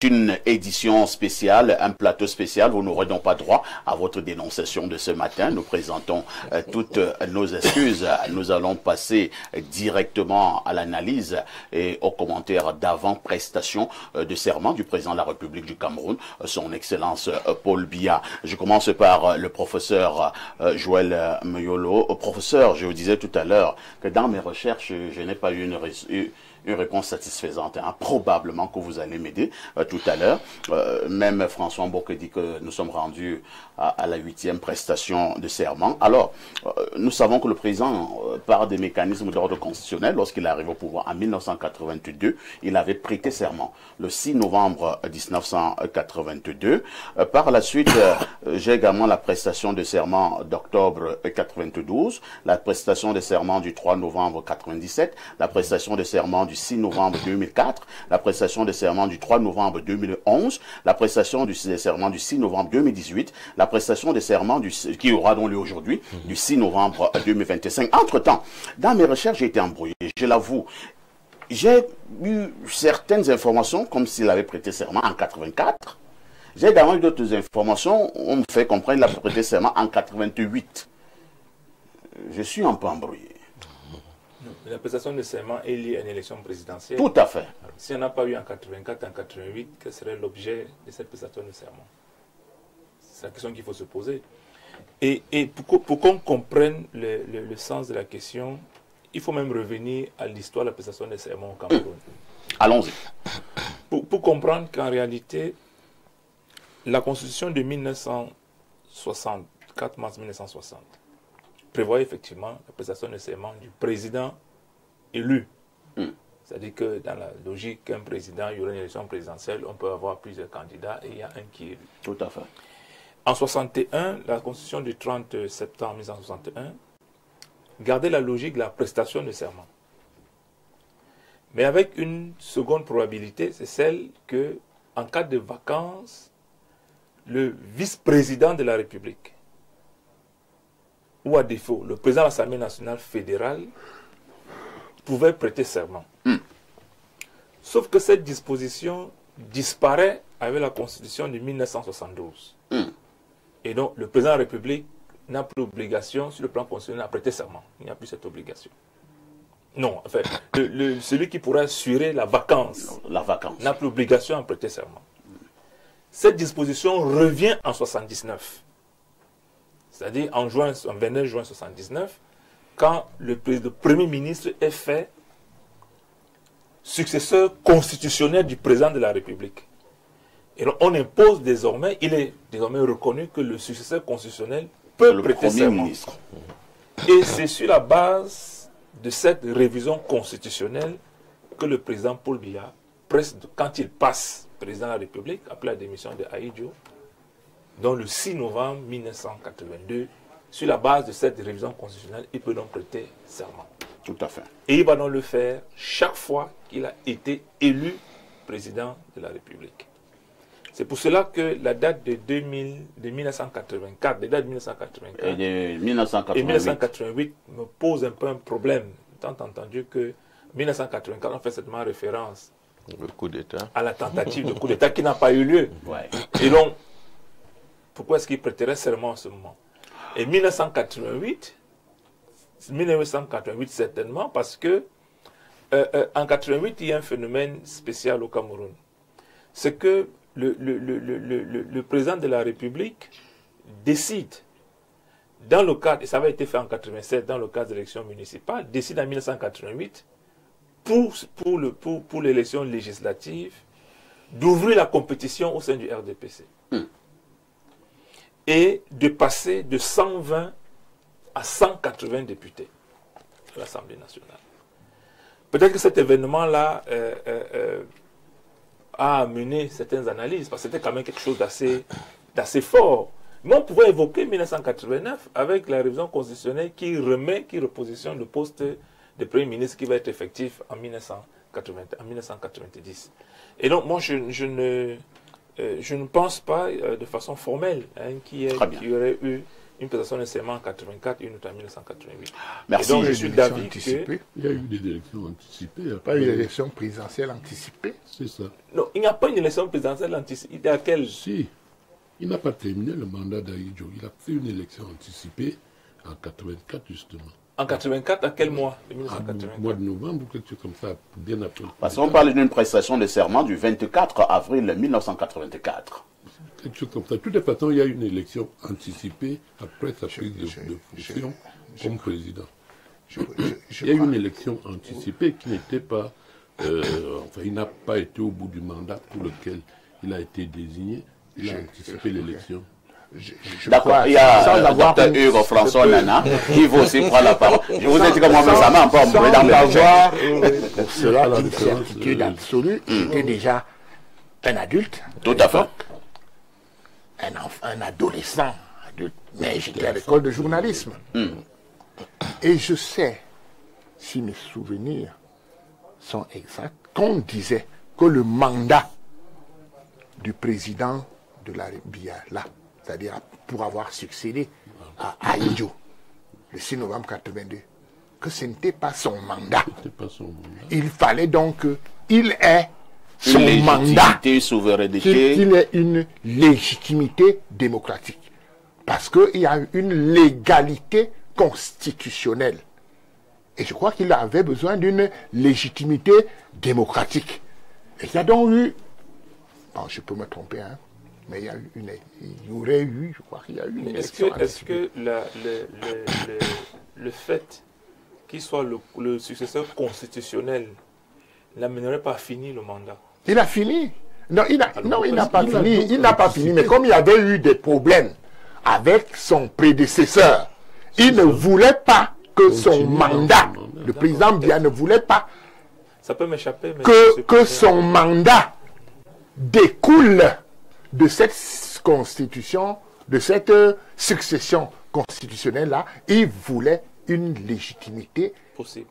une édition spéciale, un plateau spécial. Vous n'aurez donc pas droit à votre dénonciation de ce matin. Nous présentons toutes nos excuses. Nous allons passer directement à l'analyse et aux commentaires d'avant-prestation de serment du président de la République du Cameroun, son Excellence Paul Biya. Je commence par le professeur Joël Meyolo. Professeur, je vous disais tout à l'heure que dans mes recherches, je n'ai pas eu une réponse satisfaisante. Hein. Probablement que vous allez m'aider tout à l'heure. Même François Mbouke dit que nous sommes rendus à la 8e prestation de serment. Alors, nous savons que le président, par des mécanismes d'ordre constitutionnel, lorsqu'il arrive au pouvoir en 1982, il avait prêté serment le 6 novembre 1982. Par la suite, j'ai également la prestation de serment d'octobre 92, la prestation de serment du 3 novembre 97, la prestation de serment du 6 novembre 2004, la prestation de serment du 3 novembre 2011, la prestation de serment du 6 novembre 2018, la prestation de serment qui aura donc lieu aujourd'hui, du 6 novembre 2025. Entre-temps, dans mes recherches, j'ai été embrouillé, je l'avoue. J'ai eu certaines informations comme s'il avait prêté serment en 84. J'ai également eu d'autres informations, on me fait comprendre qu'il a prêté serment en 88. Je suis un peu embrouillé. La prestation de serment est liée à une élection présidentielle. Tout à fait. S'il n'y en a pas eu en 84, en 88, quel serait l'objet de cette prestation de serment? C'est la question qu'il faut se poser. Et pour qu'on comprenne le sens de la question, il faut même revenir à l'histoire de la prestation de serment au Cameroun. Allons-y. Pour comprendre qu'en réalité, la Constitution de 1960, 4 mars 1960, prévoit effectivement la prestation de serment du président élu. C'est-à-dire que dans la logique qu'un président, il y aura une élection présidentielle, on peut avoir plusieurs candidats et il y a un qui est élu. Tout à fait. En 61, la Constitution du 30 septembre 1961 gardait la logique de la prestation de serment. Mais avec une seconde probabilité, c'est celle que, en cas de vacances, le vice-président de la République, ou à défaut, le président de l'Assemblée nationale fédérale, pouvait prêter serment. Sauf que cette disposition disparaît avec la Constitution de 1972. Et donc, le président de la République n'a plus d'obligation sur le plan constitutionnel à prêter serment. Il n'y a plus cette obligation. Non, en fait, celui qui pourrait assurer la vacance n'a plus d'obligation à prêter serment. Cette disposition revient en 79. C'est-à-dire en 29 juin 79, quand le Premier ministre est fait successeur constitutionnel du président de la République. Et donc on impose désormais, il est désormais reconnu que le successeur constitutionnel peut prêter serment. Et c'est sur la base de cette révision constitutionnelle que le président Paul Biya, quand il passe président de la République, après la démission de Ahidjo, donc le 6 novembre 1982, sur la base de cette révision constitutionnelle, il peut donc prêter serment. Tout à fait. Et il va donc le faire chaque fois qu'il a été élu président de la République. C'est pour cela que la date de 1984, les dates de 1984 et de 1988 me pose un peu un problème, étant entendu que 1984, on fait certainement référence le coup d'État, à la tentative de coup d'État qui n'a pas eu lieu. Ouais. Et donc, pourquoi est-ce qu'il prêterait serment en ce moment? Et 1988 certainement, parce que en 88, il y a un phénomène spécial au Cameroun. C'est que le président de la République décide, dans le cadre, et ça avait été fait en 87, dans le cadre de l'élection municipale, décide en 1988, pour l'élection législative, d'ouvrir la compétition au sein du RDPC. Et de passer de 120 à 180 députés à l'Assemblée nationale. Peut-être que cet événement-là a amené certaines analyses, parce que c'était quand même quelque chose d'assez fort. Mais on pouvait évoquer 1989 avec la révision constitutionnelle qui repositionne le poste de Premier ministre qui va être effectif en 1990. Et donc, moi, je ne pense pas de façon formelle qu'il y aurait eu une prestation de serment en 84 et une autre en 1988. Merci. Et donc je suis d'avis que... Il y a eu des élections anticipées. Pas une élection présidentielle anticipée. C'est ça. Non, il n'y a pas une élection présidentielle anticipée. Il y a quelle... Si. Il n'a pas terminé le mandat d'Ahidjo. Il a fait une élection anticipée en 84, justement. En 84, à quel mois de Au 1984? mois de novembre, quelque chose comme ça, bien après. Parce qu'on parle d'une prestation de serment du 24 avril 1984. Quelque chose comme ça. De toute façon, il y a une élection anticipée après sa prise de fonction comme président. Il y a eu une élection anticipée qui n'était pas... enfin, il n'a pas été au bout du mandat pour lequel il a été désigné. Il a anticipé l'élection. D'accord, il y a Dr Hugo François Nana qui va aussi prendre la parole. Je vous ai dit comment ça m'a pas sans dans avoir pour cela une certitude absolue, j'étais déjà un adulte. Tout à fait. Un adolescent adulte, mais j'étais à l'école de journalisme. Et je sais, si mes souvenirs sont exacts, qu'on disait que le mandat du président de la République, là, c'est-à-dire pour avoir succédé à Ahidjo, le 6 novembre 82, que ce n'était pas son mandat. Il fallait donc qu'il ait son mandat, qu'il ait une légitimité démocratique. Parce qu'il y a une légalité constitutionnelle. Et je crois qu'il avait besoin d'une légitimité démocratique. Et il y a donc eu, bon, je peux me tromper, hein, mais il y aurait eu, je crois qu'il y a eu une élection. Est-ce que le fait qu'il soit le successeur constitutionnel n'amènerait pas à finir le mandat? Il a fini. Non, il n'a pas fini. Il n'a pas fini. Mais comme il y avait eu des problèmes avec son prédécesseur, il ne voulait pas que son mandat, le président Biya ne voulait pas ça peut m'échapper, que son mandat découle de cette constitution, de cette succession constitutionnelle-là. Il voulait une légitimité possible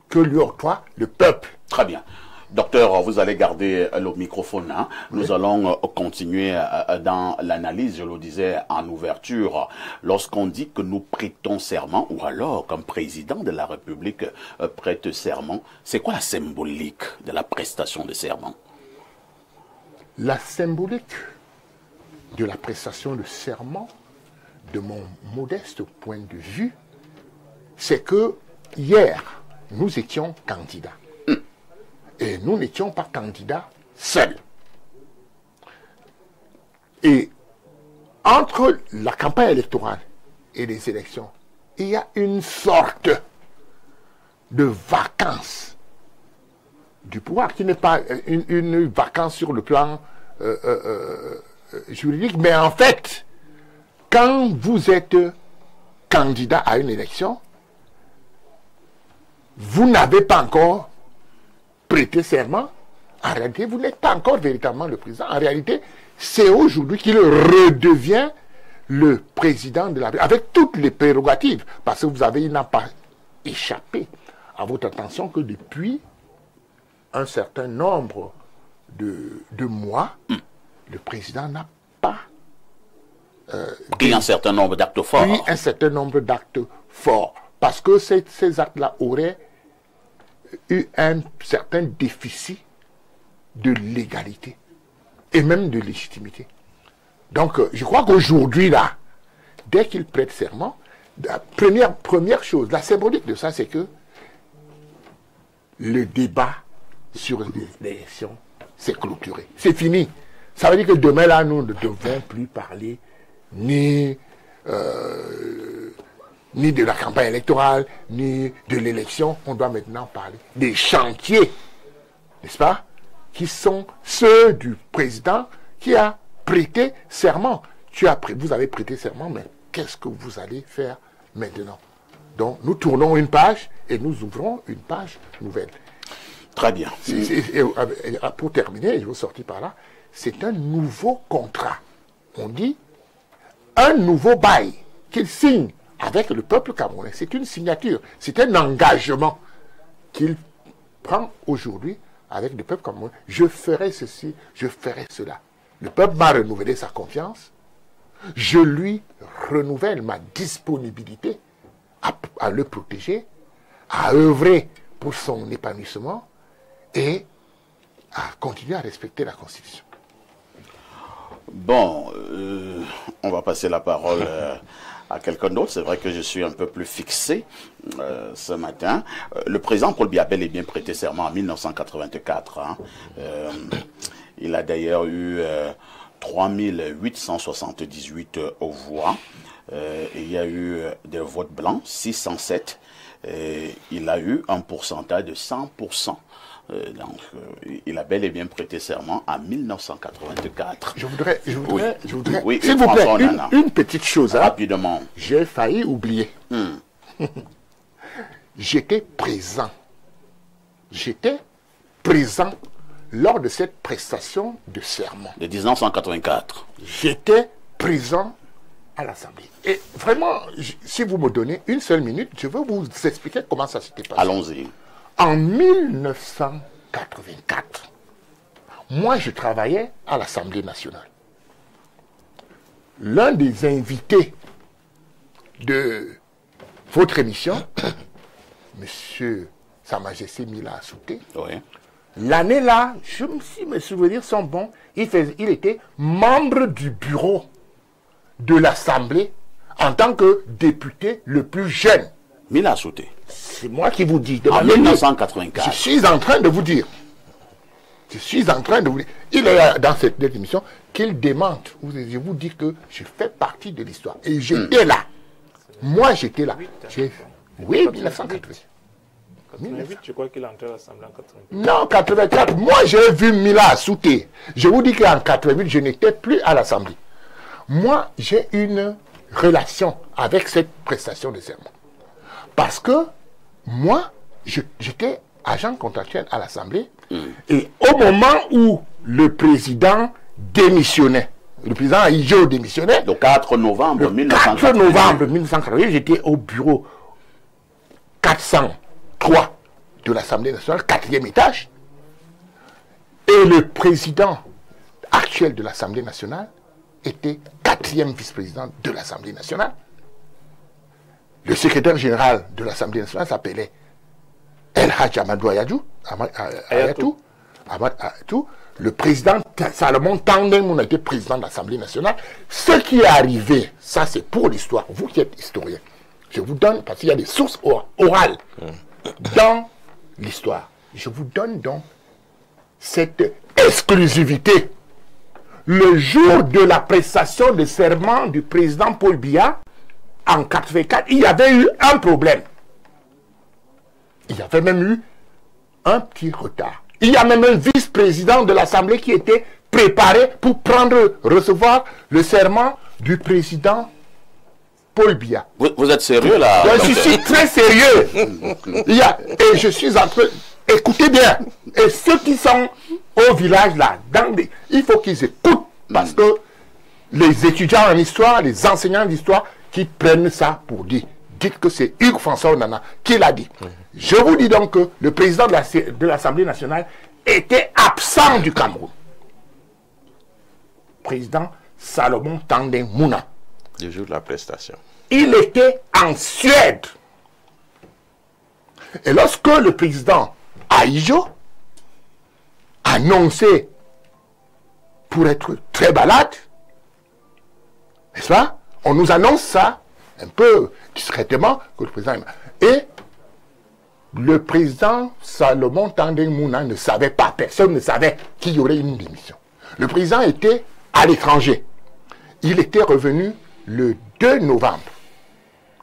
que lui octroie le peuple. Très bien. Docteur, vous allez garder le microphone. Hein. Oui. Nous allons continuer dans l'analyse, je le disais en ouverture. Lorsqu'on dit que nous prêtons serment, ou alors qu'un président de la République prête serment, c'est quoi la symbolique de la prestation de serment? La symbolique de la prestation de serment, de mon modeste point de vue, c'est que hier, nous étions candidats. Et nous n'étions pas candidats seuls. Et entre la campagne électorale et les élections, il y a une sorte de vacance du pouvoir, qui n'est pas une vacance sur le plan juridique, mais en fait, quand vous êtes candidat à une élection, vous n'avez pas encore prêté serment. En réalité, vous n'êtes pas encore véritablement le président. En réalité, c'est aujourd'hui qu'il redevient le président de la République, avec toutes les prérogatives, parce que il n'a pas échappé à votre attention que depuis un certain nombre de mois, le président n'a pas pris un certain nombre d'actes forts. Pris un certain nombre d'actes forts. Parce que ces actes-là auraient eu un certain déficit de légalité et même de légitimité. Donc, je crois qu'aujourd'hui, là, dès qu'il prête serment, la première chose, la symbolique de ça, c'est que le débat sur l'élection s'est clôturé. C'est fini. Ça veut dire que demain, là, nous ne devons plus parler ni de la campagne électorale, ni de l'élection. On doit maintenant parler des chantiers, n'est-ce pas, qui sont ceux du président qui a prêté serment. Vous avez prêté serment, mais qu'est-ce que vous allez faire maintenant? Donc, nous tournons une page et nous ouvrons une page nouvelle. Très bien. Pour terminer, je vais sortir par là, c'est un nouveau contrat. On dit un nouveau bail qu'il signe avec le peuple camerounais. C'est une signature, c'est un engagement qu'il prend aujourd'hui avec le peuple camerounais. Je ferai ceci, je ferai cela. Le peuple m'a renouvelé sa confiance. je lui renouvelle ma disponibilité à le protéger, à œuvrer pour son épanouissement et à continuer à respecter la Constitution. Bon, on va passer la parole à quelqu'un d'autre. C'est vrai que je suis un peu plus fixé ce matin. Le président Paul Biya a bel et bien prêté serment en 1984. Hein. Il a d'ailleurs eu 3878 voix. Et il y a eu des votes blancs, 607. Et il a eu un pourcentage de 100%. Donc, il a bel et bien prêté serment en 1984. Je voudrais oui, s'il vous plaît, une petite chose. Hein. Rapidement. J'ai failli oublier. J'étais présent. J'étais présent lors de cette prestation de serment. De 1984. J'étais présent à l'Assemblée. Et vraiment, si vous me donnez une seule minute, je vais vous expliquer comment ça s'était passé. Allons-y. En 1984, moi je travaillais à l'Assemblée nationale. L'un des invités de votre émission, Monsieur Sa Majesté Mila Assoute, Oui. l'année-là, si mes souvenirs sont bons, il était membre du bureau de l'Assemblée en tant que député le plus jeune. Mila Assoute. C'est moi qui vous dis. En 1984. Je suis en train de vous dire. Je suis en train de vous dire. Il est dans cette émission qu'il démente. Je vous dis que je fais partie de l'histoire. Et j'étais là. Moi, j'étais là. Oui, 1988. 88, je crois qu'il est entré à l'Assemblée en 88. Non, 84. Moi, j'ai vu Mila Assoute. Je vous dis qu'en 88, je n'étais plus à l'Assemblée. Moi, j'ai une relation avec cette prestation de serment. Parce que moi, j'étais agent contractuel à l'Assemblée. Et au moment où le président démissionnait, le président Aïdjo démissionnait, Le 4 novembre 1988. 4 novembre 1988, j'étais au bureau 403 de l'Assemblée nationale, 4e étage. Et le président actuel de l'Assemblée nationale était 4e vice-président de l'Assemblée nationale. Le secrétaire général de l'Assemblée nationale s'appelait El Hadj Amadou Ayatou. Le président Salomon Tandeng était président de l'Assemblée nationale. Ce qui est arrivé, ça c'est pour l'histoire, vous qui êtes historien, je vous donne, parce qu'il y a des sources orales dans l'histoire, je vous donne donc cette exclusivité. Le jour de la prestation de serment du président Paul Biya, en 1984, il y avait eu un problème. Il y avait même eu un petit retard. Il y a même un vice-président de l'Assemblée qui était préparé pour recevoir le serment du président Paul Biya. Vous êtes sérieux là? Je suis très sérieux. Et je suis en train... Écoutez bien. Et ceux qui sont au village là, il faut qu'ils écoutent. Parce que les étudiants en histoire, les enseignants d'histoire, qui prennent ça pour dire. Dites que c'est Hugues François Onana qui l'a dit. Je vous dis donc que le président de l'Assemblée nationale était absent du Cameroun. Président Salomon Tandeng Mouna. Le jour de la prestation. Il était en Suède. Et lorsque le président Aïdjo annonçait pour être très balade, n'est-ce pas? On nous annonce ça un peu discrètement que le président... Et le président Salomon Tandeng Mouna ne savait pas, personne ne savait qu'il y aurait une démission. Le président était à l'étranger. Il était revenu le 2 novembre.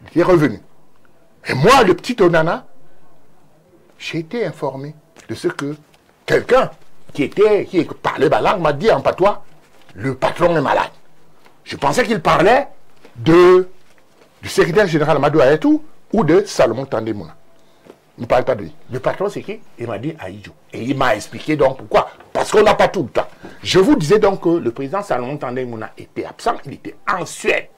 Il était revenu. Et moi, le petit Onana, j'ai été informé de ce que quelqu'un qui parlait ma langue m'a dit en patois, le patron est malade. Je pensais qu'il parlait du secrétaire général Amadou Ayatou ou de Salomon Tandeng Mouna. Il ne parle pas de lui. Le patron, c'est qui? Il m'a dit Aïdjo. Et il m'a expliqué donc pourquoi. Parce qu'on n'a pas tout le temps. Je vous disais donc que le président Salomon Tandeng Mouna était absent. Il était en Suède.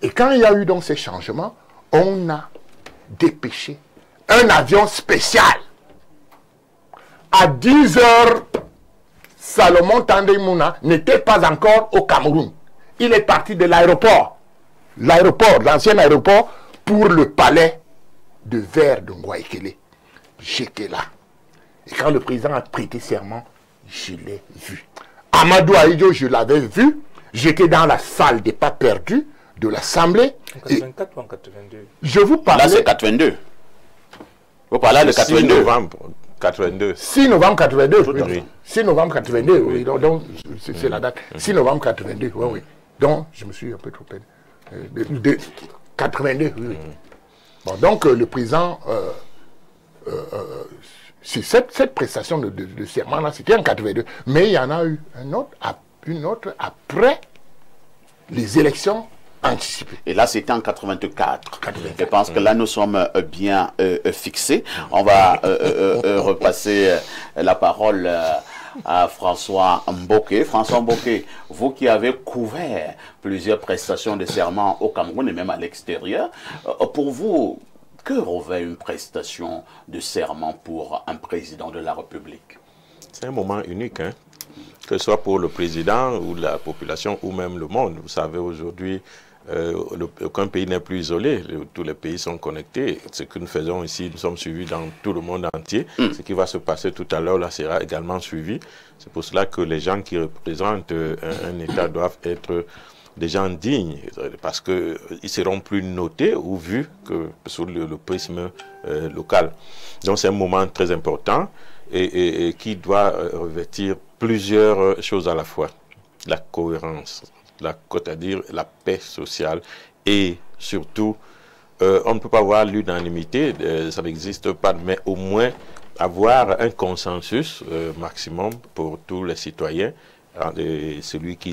Et quand il y a eu donc ces changements, on a dépêché un avion spécial. À 10 heures, Salomon Tandeng Mouna n'était pas encore au Cameroun. il est parti de l'aéroport, l'ancien aéroport, pour le palais de verre de Ngouaïkele. J'étais là. Et quand le président a prêté serment, je l'ai vu. Amadou Ahidjo, je l'avais vu. J'étais dans la salle des pas perdus de l'Assemblée. En 84 ou en 82? Je vous parlais... Là, c'est 82. Vous parlez de 82. 6 novembre 82. 6 novembre 82. Oui. 6 novembre 82, oui. Donc, c'est la date. 6 novembre 82, oui, oui. Donc, je me suis un peu trompé. De 82, oui. Bon, donc, le président... cette prestation de serment-là, c'était en 82. Mais il y en a eu une autre après les élections anticipées. Et là, c'était en 84. Je pense que là, nous sommes bien fixés. On va repasser la parole à François Mboké. François Mboké, vous qui avez couvert plusieurs prestations de serment au Cameroun et même à l'extérieur, pour vous, que revêt une prestation de serment pour un président de la République? C'est un moment unique, hein? Que ce soit pour le président ou la population ou même le monde. Vous savez, aujourd'hui, aucun pays n'est plus isolé. Tous les pays sont connectés. Ce que nous faisons ici, nous sommes suivis dans tout le monde entier. Ce qui va se passer tout à l'heure, là, sera également suivi. C'est pour cela que les gens qui représentent un État doivent être des gens dignes, parce qu'ils seront plus notés ou vus que sous le prisme local. Donc c'est un moment très important et qui doit revêtir plusieurs choses à la fois. La cohérence, c'est-à-dire la paix sociale et surtout, on ne peut pas avoir l'unanimité, ça n'existe pas, mais au moins avoir un consensus maximum pour tous les citoyens, et celui qui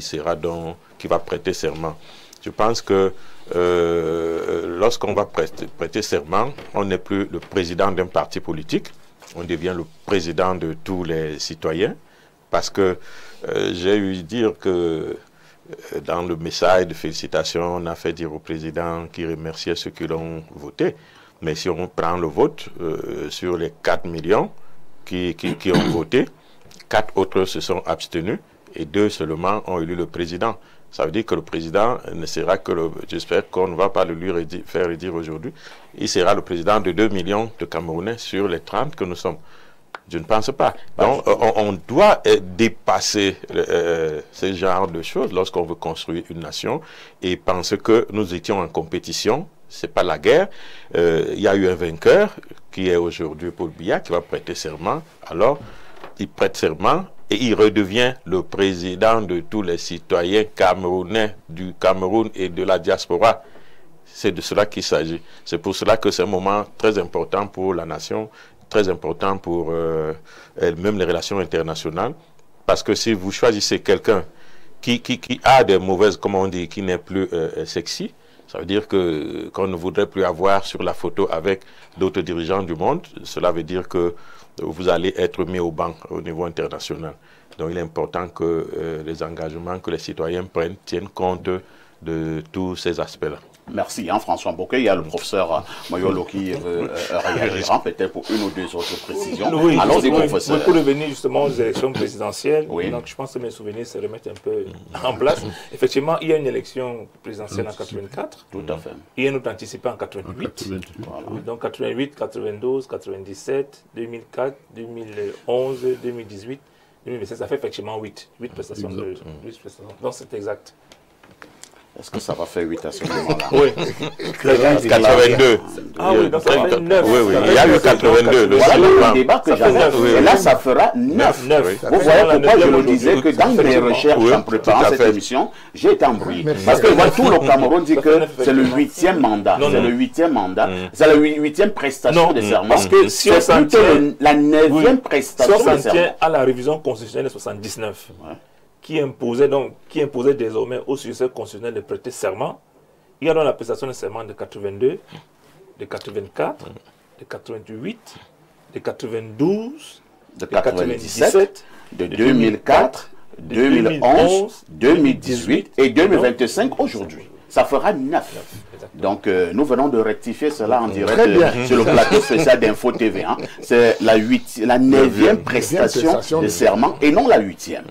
va prêter serment. Je pense que lorsqu'on va prêter serment, on n'est plus le président d'un parti politique, on devient le président de tous les citoyens, parce que j'ai eu dire que dans le message de félicitations, on a fait dire au président qui remerciait ceux qui l'ont voté, mais si on prend le vote sur les 4 millions qui ont voté, 4 autres se sont abstenus, et 2 seulement ont élu le président. Ça veut dire que le président ne sera que j'espère qu'on ne va pas le lui faire dire aujourd'hui, il sera le président de 2 millions de Camerounais sur les 30 que nous sommes. Je ne pense pas. Donc, on doit dépasser ce genre de choses lorsqu'on veut construire une nation et penser que nous étions en compétition. C'est pas la guerre. Il y a eu un vainqueur qui est aujourd'hui Paul Biya qui va prêter serment. Alors, il prête serment et il redevient le président de tous les citoyens camerounais du Cameroun et de la diaspora. C'est de cela qu'il s'agit. C'est pour cela que c'est un moment très important pour la nation, très important pour même les relations internationales. Parce que si vous choisissez quelqu'un qui a des mauvaises, comme on dit, qui n'est plus sexy, ça veut dire qu'on ne voudrait plus avoir sur la photo avec d'autres dirigeants du monde. Cela veut dire que vous allez être mis au banc au niveau international. Donc il est important que les engagements que les citoyens prennent tiennent compte de tous ces aspects-là. Merci, François Mboké. Il y a le professeur Moyolo qui veut réagir, peut-être pour une ou deux autres précisions. Oui, allons-y, professeur. Pour revenir justement aux élections présidentielles, oui. Donc je pense que mes souvenirs se remettent un peu en place. Effectivement, il y a une élection présidentielle en 84. Tout à fait. Il y a une autre anticipée en 88. Voilà. Donc 88, 92, 97, 2004, 2011, 2018, 2017. Ça fait effectivement 8 prestations. Donc c'est exact. Est-ce que ça va faire 8 à ce moment-là? Oui. 82. Ah oui, donc ça fait 9. Oui, oui. Il y a eu 82. Voilà le débat que j'avais. Et là, ça fera 9. Vous voyez pourquoi je me disais que dans mes recherches en préparant cette émission, j'ai été embrouillé. Parce que moi, tout le Cameroun dit que c'est le 8e mandat. C'est le 8e mandat. C'est la 8e prestation de serment. Parce que si on s'en tient la 9e prestation de serment. Si on s'en tient à la révision constitutionnelle de 79. Qui imposait désormais au successeur constitutionnel de prêter serment. Il y a donc la prestation de serment de 82, de 84, de 88, de 92, de 97, de 2004, 2011, 2018 et 2025 aujourd'hui. ça fera 9. Donc, nous venons de rectifier cela en direct sur le plateau spécial d'Info TV. Hein. C'est la 9e prestation de serment et non la 8e.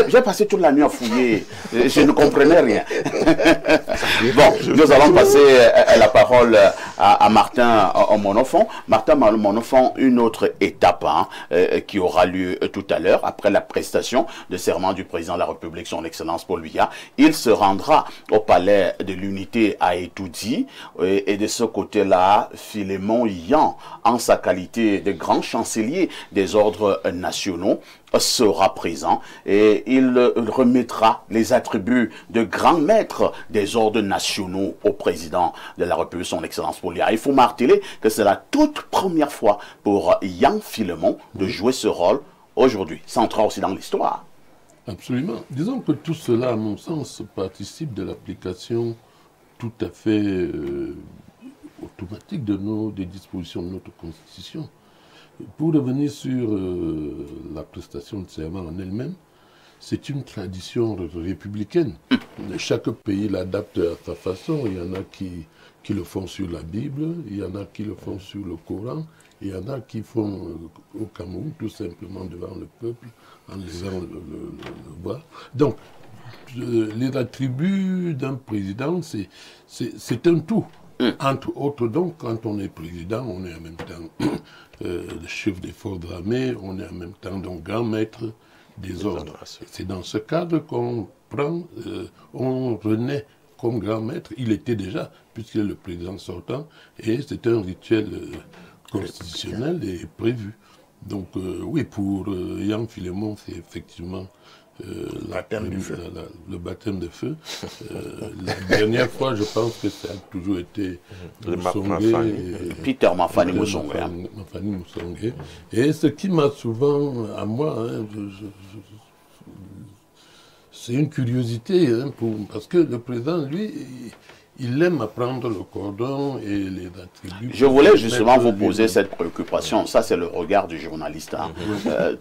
J'ai passé toute la nuit à fouiller. Je ne comprenais rien. Bon, nous allons passer la parole à Martin Monofon. Martin Monofon, une autre étape hein, qui aura lieu tout à l'heure, après la prestation de serment du président de la République, son Excellence Paul Biya. Il se rendra au palais de l'Unité à Etoudi et de ce côté-là, Philémon Yan, en sa qualité de grand chancelier des ordres nationaux, sera présent et il remettra les attributs de grand maître des ordres nationaux au président de la République, son Excellence Paul Biya. Il faut marteler que c'est la toute première fois pour Yan Philémon de jouer ce rôle aujourd'hui. Ça entrera aussi dans l'histoire. Absolument. Disons que tout cela, à mon sens, participe de l'application tout à fait automatique des dispositions de notre Constitution. Pour revenir sur la prestation de serment en elle-même, c'est une tradition républicaine. Chaque pays l'adapte à sa façon. Il y en a qui le font sur la Bible, il y en a qui le font sur le Coran, il y en a qui font au Cameroun, tout simplement devant le peuple, en lisant le voir. Donc, les attributs d'un président, c'est un tout. Entre autres, donc, quand on est président, on est en même temps le chef des forces armées, on est en même temps donc grand maître des ordres. C'est dans ce cadre qu'on prend, on renaît comme grand maître. Il était déjà, puisqu'il est le président sortant, et c'est un rituel constitutionnel et prévu. Donc oui, pour Yan Philémon, c'est effectivement le baptême de feu. La dernière fois, je pense que ça a toujours été Peter Mafani Moussongé. Et ce qui m'a souvent, à moi, hein, c'est une curiosité, hein, parce que le président, lui, il aime apprendre le cordon et les attributs. Je voulais justement vous poser cette préoccupation. Ça, c'est le regard du journaliste, hein,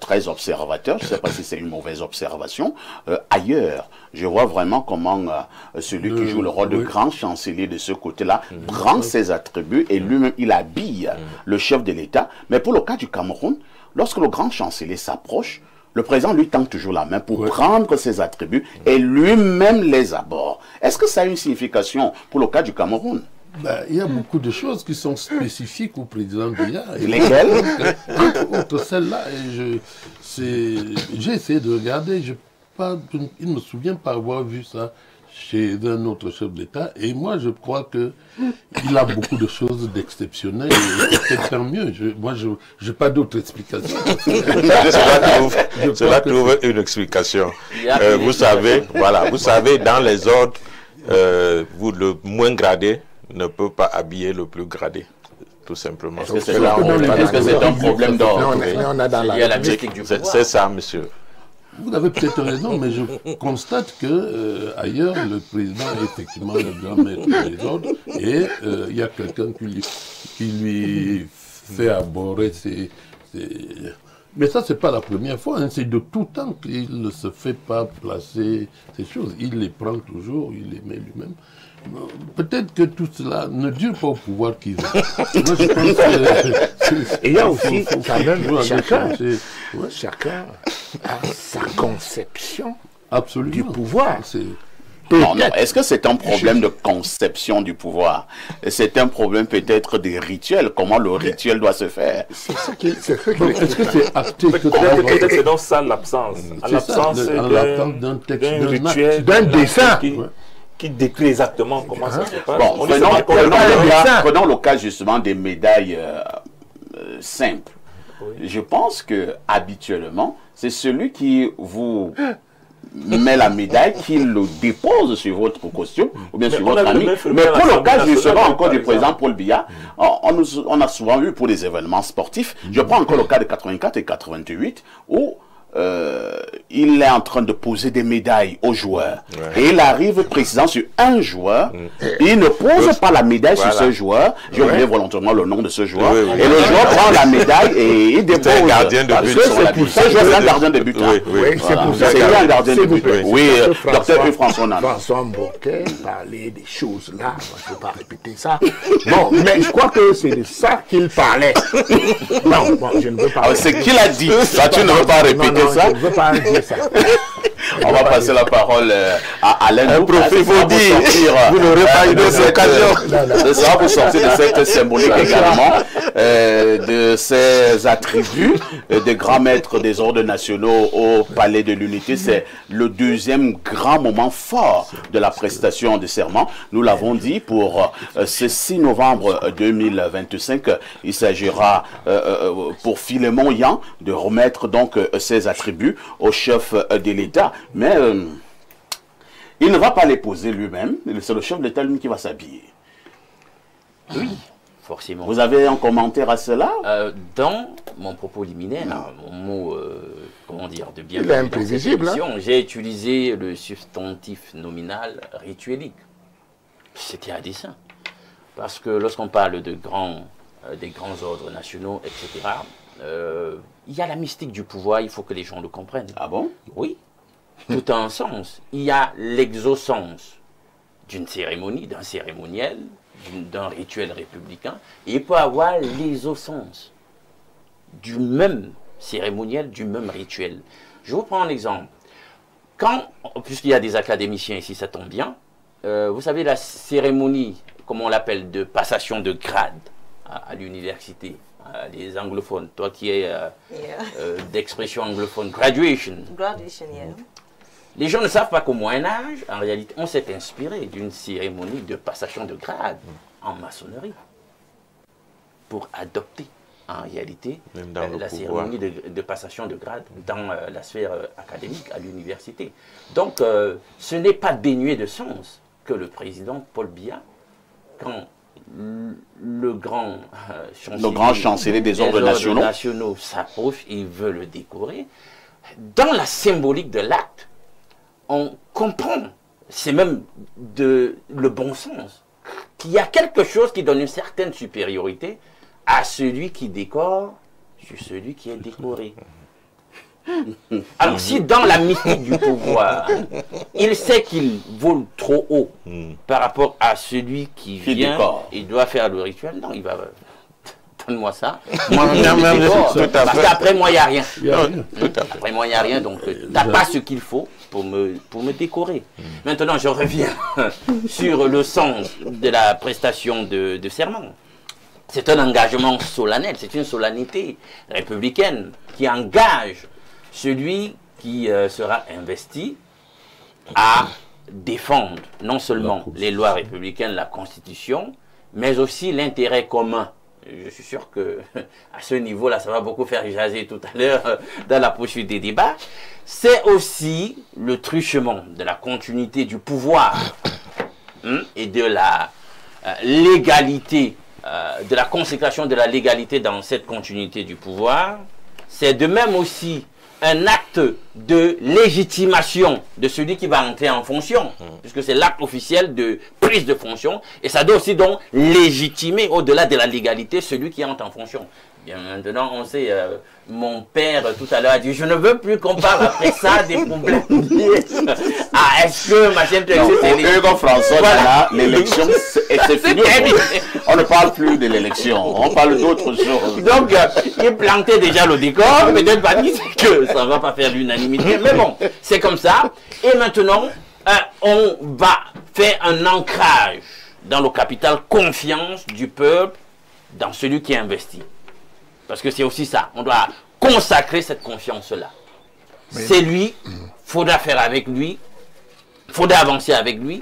très observateur. Je ne sais pas si c'est une mauvaise observation. Ailleurs, je vois vraiment comment celui qui joue le rôle de grand chancelier de ce côté-là prend ses attributs et lui-même, il habille le chef de l'État. Mais pour le cas du Cameroun, lorsque le grand chancelier s'approche, le président lui tend toujours la main pour prendre ses attributs et lui-même les aborde. Est-ce que ça a une signification pour le cas du Cameroun? Il y a beaucoup de choses qui sont spécifiques au président Biya. Lesquelles? Entre autres, celle-là, j'ai essayé de regarder, il ne me souvient pas avoir vu ça chez un autre chef d'État, et moi je crois qu'il a beaucoup de choses d'exceptionnelles, et peut-être tant mieux. Moi je n'ai pas d'autre explication. Cela trouve une explication. Vous savez, voilà, vous savez, dans les ordres, le moins gradé ne peut pas habiller le plus gradé. Tout simplement. Est-ce que c'est un problème d'ordre? Il y a la mystique du pouvoir. C'est ça, monsieur. Vous avez peut-être raison, mais je constate que ailleurs, le président est effectivement le grand maître des ordres et il y a quelqu'un qui lui fait aborder ses... Mais ça, c'est pas la première fois, hein. C'est de tout temps qu'il ne se fait pas placer ces choses. Il les prend toujours, il les met lui-même. Peut-être que tout cela ne dure pas au pouvoir qu'il veut. Moi, je pense et il y a aussi quand même chacun a sa conception du pouvoir. Non, non. Est-ce que c'est un problème de conception du pouvoir? C'est un problème peut-être des rituels. Comment le rituel doit se faire? Est-ce que c'est acté? Peut-être c'est dans ça l'absence. L'absence d'un rituel, d'un dessin. Qui décrit exactement comment ça se passe. Bon, prenons le cas justement des médailles simples. Oui. Je pense que habituellement, c'est celui qui vous met la médaille qui le dépose sur votre costume ou bien sur votre ami. Mais pour le cas justement encore du président Paul Biya, on a souvent eu pour des événements sportifs, je prends encore le cas de 84 et 88 où il est en train de poser des médailles aux joueurs. Et il arrive président sur un joueur. Il ne pose pas la médaille sur ce joueur. J'ai oublié volontairement le nom de ce joueur. Et le joueur prend la médaille et il dépose. C'est un gardien de but. Ce joueur, c'est un gardien de but. C'est pour ça. C'est un gardien de but. Oui, docteur François Nana. François Mbouquet parlait des choses là. Je ne vais pas répéter ça. Bon, mais je crois que c'est de ça qu'il parlait. Non, bon, je ne veux pas. C'est qu'il a dit. Là, tu ne veux pas répéter ça? Je ne veux pas dire ça. On va passer la parole à Alain. Un profil, faut dire. Vous n'aurez pas eu d'autres occasions. Ce sera pour sortir de cette symbolique également, de ces attributs des grands maîtres des ordres nationaux au Palais de l'Unité. C'est le deuxième grand moment fort de la prestation de serment. Nous l'avons dit, pour ce 6 novembre 2025, il s'agira pour Philémon Yan de remettre donc ses attributs au chef de l'État. Mais il ne va pas les poser lui-même, c'est le chef de l'État lui qui va s'habiller. Oui, forcément. Vous avez un commentaire à cela? Dans mon propos liminaire, mon mot, comment dire, de bien. Il est imprévisible. J'ai utilisé le substantif nominal rituelique. C'était à dessein. Parce que lorsqu'on parle de des grands ordres nationaux, etc., il y a la mystique du pouvoir, il faut que les gens le comprennent. Ah bon? Oui. Tout a un sens. Il y a l'exosens d'une cérémonie, d'un cérémoniel, d'un rituel républicain, et il peut avoir l'ésosens du même cérémoniel, du même rituel. Je vous prends un exemple. Puisqu'il y a des académiciens ici, ça tombe bien, vous savez, la cérémonie, comme on l'appelle, de passation de grade à l'université, les anglophones, toi qui es d'expression anglophone, graduation. Graduation, yeah. Les gens ne savent pas qu'au Moyen-Âge, en réalité, on s'est inspiré d'une cérémonie de passation de grade en maçonnerie pour adopter, en réalité, la cérémonie de passation de grade dans la sphère académique à l'université. Donc, ce n'est pas dénué de sens que le président Paul Biya, quand le grand chancelier des ordres nationaux s'approche, il veut le décorer, dans la symbolique de l'acte, on comprend, c'est même le bon sens, qu'il y a quelque chose qui donne une certaine supériorité à celui qui décore sur celui qui est décoré. Alors si dans la mystique du pouvoir, il sait qu'il vole trop haut par rapport à celui qui vient et doit faire le rituel, non, il va... Donne-moi ça. Moi, parce qu'après moi, il n'y a rien. Après moi, il n'y a rien, donc tu n'as pas ce qu'il faut pour me décorer. Maintenant, je reviens sur le sens de la prestation de serment. C'est un engagement solennel, c'est une solennité républicaine qui engage celui qui sera investi à défendre non seulement les lois républicaines, la Constitution, mais aussi l'intérêt commun. Je suis sûr que à ce niveau-là, ça va beaucoup faire jaser tout à l'heure dans la poursuite des débats. C'est aussi le truchement de la continuité du pouvoir et de la légalité, de la consécration de la légalité dans cette continuité du pouvoir. C'est de même aussi un acte de légitimation de celui qui va entrer en fonction, puisque c'est l'acte officiel de prise de fonction, et ça doit aussi donc légitimer au-delà de la légalité celui qui entre en fonction. Bien maintenant, on sait, mon père tout à l'heure a dit, je ne veux plus qu'on parle après ça des problèmes liés à est-ce que machin, c'est François, voilà. L'élection, c'est fini. On ne parle plus de l'élection, on parle d'autres choses. Donc, il plantait déjà le décor, peut-être pas dit que ça ne va pas faire l'unanimité, mais bon, c'est comme ça. Et maintenant, on va faire un ancrage dans le capital confiance du peuple dans celui qui est investi. Parce que c'est aussi ça, on doit consacrer cette confiance-là. C'est lui, il faudra faire avec lui, il faudra avancer avec lui.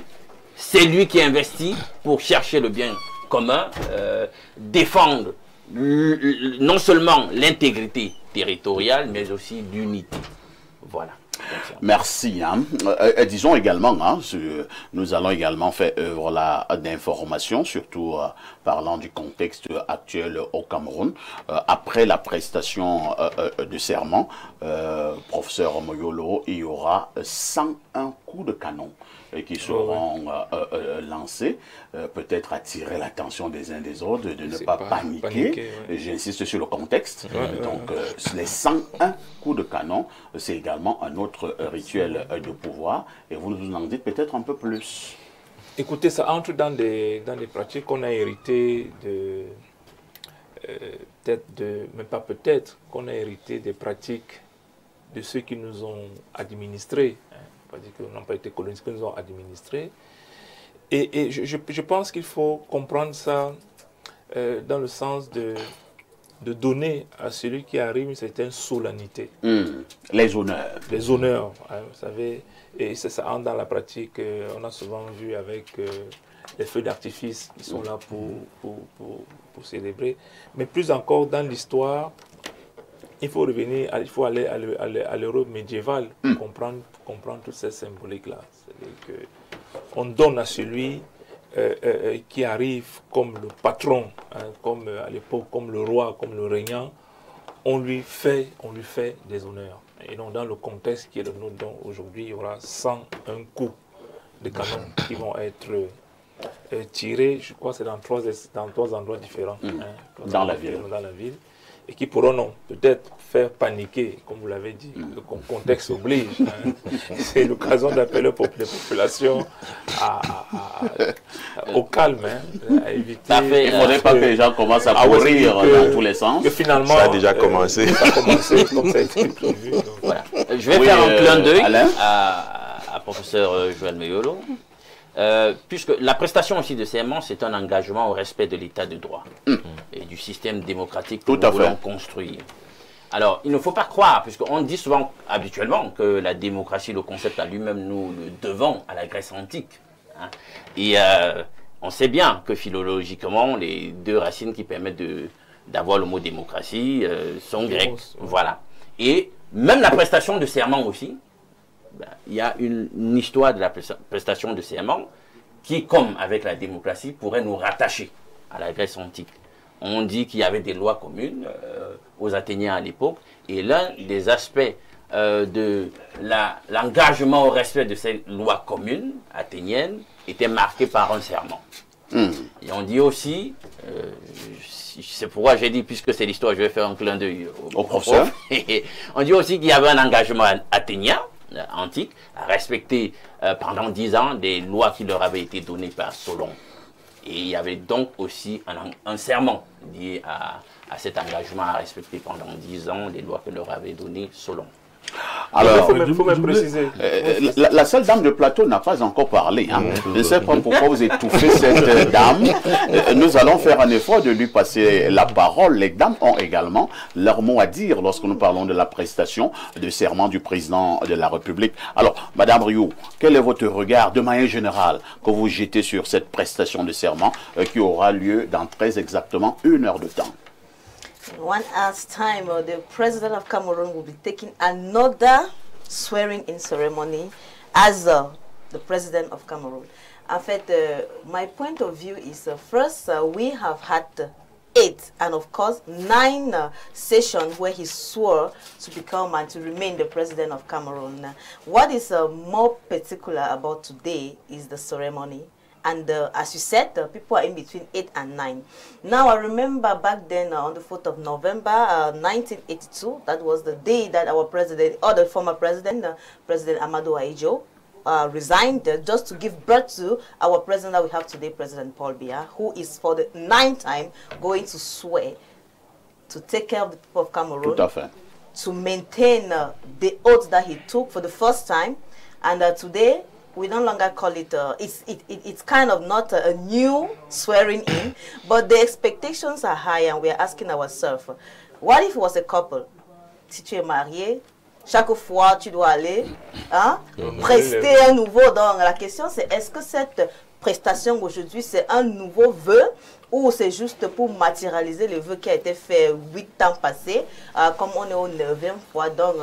C'est lui qui investit pour chercher le bien commun, défendre non seulement l'intégrité territoriale, mais aussi l'unité. Voilà. Merci. Hein. Disons également, hein, nous allons également faire œuvre d'information, surtout parlant du contexte actuel au Cameroun. Après la prestation de serment, professeur Moyolo, il y aura 101 coups de canon qui seront lancés, peut-être attirer l'attention des uns des autres, de ne pas paniquer. Ouais. J'insiste sur le contexte. Donc, les 101 coups de canon, c'est également un autre rituel de pouvoir. Et vous nous en dites peut-être un peu plus. Écoutez, ça entre dans des pratiques qu'on a héritées de... même pas peut-être, qu'on a hérité des pratiques de ceux qui nous ont administrés. Pas dire qu'ils n'ont pas été colonisés, qu'ils nous ont administrés. Et je pense qu'il faut comprendre ça dans le sens de donner à celui qui arrive une certaine solennité. Les honneurs. Les honneurs, hein, vous savez, et ça entre dans la pratique. On a souvent vu avec les feux d'artifice qui sont là pour célébrer. Mais plus encore dans l'histoire, il faut revenir, il faut aller à l'Europe médiévale pour comprendre toutes ces symboliques-là. C'est-à-dire qu'on donne à celui qui arrive comme le patron, hein, comme à l'époque, comme le roi, comme le régnant, on lui fait des honneurs. Et donc dans le contexte qui est le nôtre, donc aujourd'hui, il y aura 101 coups de canon qui vont être tirés, je crois que c'est dans trois endroits différents. Hein, dans la ville. Et qui pourront peut-être faire paniquer, comme vous l'avez dit, le contexte oblige. Hein. C'est l'occasion d'appeler les populations au calme, hein, à éviter... Il ne faudrait pas que les gens commencent à courir dans tous les sens. Que finalement, ça a déjà commencé. Ça a commencé comme ça a été prévu. Donc, voilà. Je vais faire un clin d'œil à professeur Joël Moyolo. Puisque la prestation aussi de serment, c'est un engagement au respect de l'état de droit et du système démocratique que nous voulons construire. Alors, il ne faut pas croire, puisqu'on dit souvent, habituellement, que la démocratie, le concept à lui-même, nous le devons à la Grèce antique. Hein. Et on sait bien que philologiquement, les deux racines qui permettent d'avoir le mot démocratie sont grecques. Voilà. Et même la prestation de serment aussi, il y a une histoire de la prestation de serment qui, comme avec la démocratie, pourrait nous rattacher à la Grèce antique. On dit qu'il y avait des lois communes aux Athéniens à l'époque, et l'un des aspects de l'engagement au respect de ces lois communes athéniennes était marqué par un serment. Et on dit aussi, c'est pourquoi j'ai dit, puisque c'est l'histoire, je vais faire un clin d'œil au professeur. On dit aussi qu'il y avait un engagement athénien antique à respecter pendant 10 ans des lois qui leur avaient été données par Solon. Et il y avait donc aussi un serment lié à cet engagement à respecter pendant 10 ans les lois que leur avait données Solon. Alors, il faut même préciser. La seule dame de plateau n'a pas encore parlé. Hein. Je ne sais pas pourquoi vous étouffez cette dame. Nous allons faire un effort de lui passer la parole. Les dames ont également leur mot à dire lorsque nous parlons de la prestation de serment du président de la République. Alors, Madame Rioux, quel est votre regard de manière générale que vous jetez sur cette prestation de serment qui aura lieu dans très exactement 1 heure de temps? In 1 hour's time, the president of Cameroon will be taking another swearing-in ceremony as the president of Cameroon. En fait, my point of view is first, we have had 8 and of course 9 sessions where he swore to become and to remain the president of Cameroon. What is more particular about today is the ceremony. And as you said, people are in between 8 and 9. Now, I remember back then on the 4th of November, 1982, that was the day that our president, or the former president, President Amadou Ahidjo, resigned just to give birth to our president that we have today, President Paul Biya, who is for the 9th time going to swear to take care of the people of Cameroon, to maintain the oath that he took for the first time. And today, we no longer call it, it's kind of not a new swearing in, but the expectations are high and we are asking ourselves, what if it was a couple, situé marié, chaque fois tu dois aller prester un nouveau. Donc la question c'est, est-ce que cette prestation aujourd'hui c'est un nouveau vœu ou c'est juste pour matérialiser le vœu qui a été fait 8 ans passés, comme on est au 9e fois, donc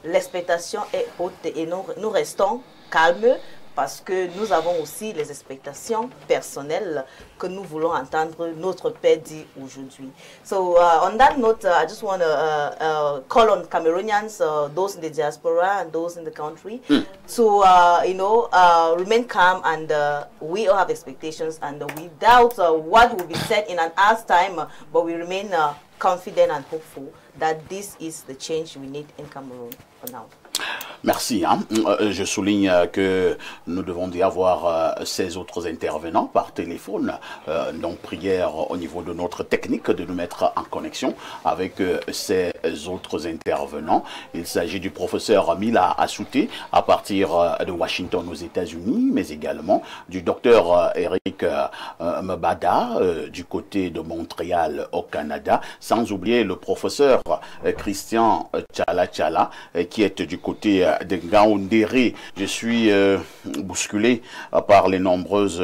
l'expectation est haute et nous restons calmes parce que nous avons aussi les expectations personnelles que nous voulons entendre notre père dire aujourd'hui. So on that note, I just want to call on Cameroonians, those in the diaspora and those in the country, to remain calm, and we all have expectations, and we doubt what will be said in an hour's time, but we remain confident and hopeful that this is the change we need in Cameroon for now. Merci. Je souligne que nous devons y avoir ces autres intervenants par téléphone. Donc, prière au niveau de notre technique de nous mettre en connexion avec ces autres intervenants. Il s'agit du professeur Mila Assouté à partir de Washington aux États-Unis, mais également du docteur Eric Mbada du côté de Montréal au Canada, sans oublier le professeur Christian Tchala qui est du côté de Ngaoundéré. Je suis bousculé par les nombreuses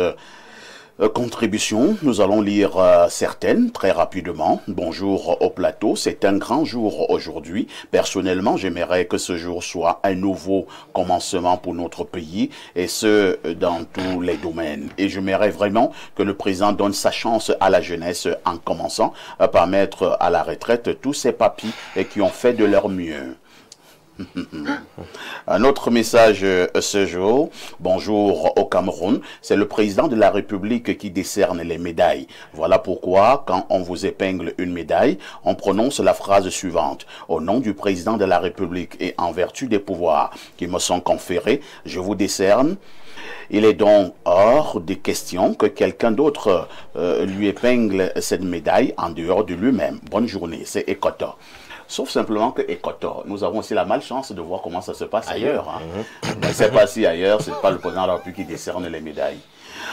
contributions. Nous allons lire certaines très rapidement. Bonjour au plateau, c'est un grand jour aujourd'hui. Personnellement, j'aimerais que ce jour soit un nouveau commencement pour notre pays, et ce, dans tous les domaines. Et j'aimerais vraiment que le président donne sa chance à la jeunesse en commençant par mettre à la retraite tous ces papis qui ont fait de leur mieux. Un autre message ce jour. Bonjour au Cameroun, c'est le président de la République qui décerne les médailles. Voilà pourquoi quand on vous épingle une médaille, on prononce la phrase suivante: au nom du président de la République et en vertu des pouvoirs qui me sont conférés, je vous décerne. Il est donc hors de question que quelqu'un d'autre lui épingle cette médaille en dehors de lui-même. Bonne journée, c'est Ekoto. Sauf simplement que Équateur, nous avons aussi la malchance de voir comment ça se passe ailleurs. C'est pas si ailleurs, c'est pas le président de la République qui décerne les médailles.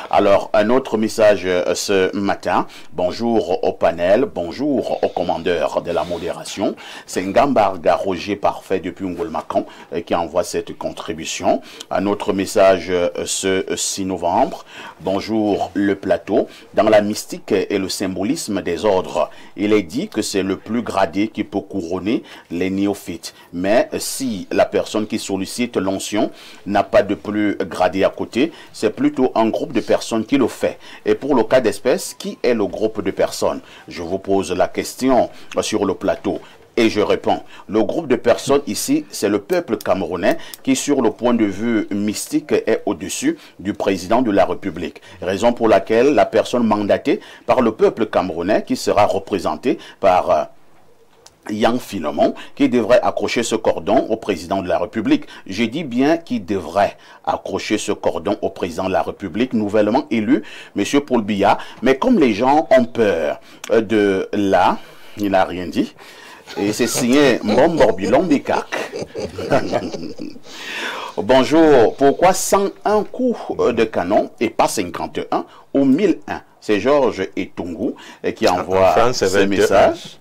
Alors, un autre message ce matin. Bonjour au panel, bonjour au commandeur de la modération. C'est Ngambarga Roger Parfait depuis Ngolmakan qui envoie cette contribution. Un autre message ce 6 novembre. Bonjour le plateau. Dans la mystique et le symbolisme des ordres, il est dit que c'est le plus gradé qui peut couronner les néophytes. Mais si la personne qui sollicite l'onction n'a pas de plus gradé à côté, c'est plutôt un groupe de personnes qui le fait. Et pour le cas d'espèce, qui est le groupe de personnes? Je vous pose la question sur le plateau et je réponds. Le groupe de personnes ici, c'est le peuple camerounais qui, sur le point de vue mystique, est au-dessus du président de la République. Raison pour laquelle la personne mandatée par le peuple camerounais, qui sera représentée par Yang Finemon, qui devrait accrocher ce cordon au président de la République. Je dis bien qu'il devrait accrocher ce cordon au président de la République nouvellement élu, M. Paul Biya. Mais comme les gens ont peur de là, il n'a rien dit. Et c'est signé Mbomborbilon Bikak. Bonjour, pourquoi 101 coups de canon et pas 51 ou 1001? C'est Georges Etungu qui envoie ce message.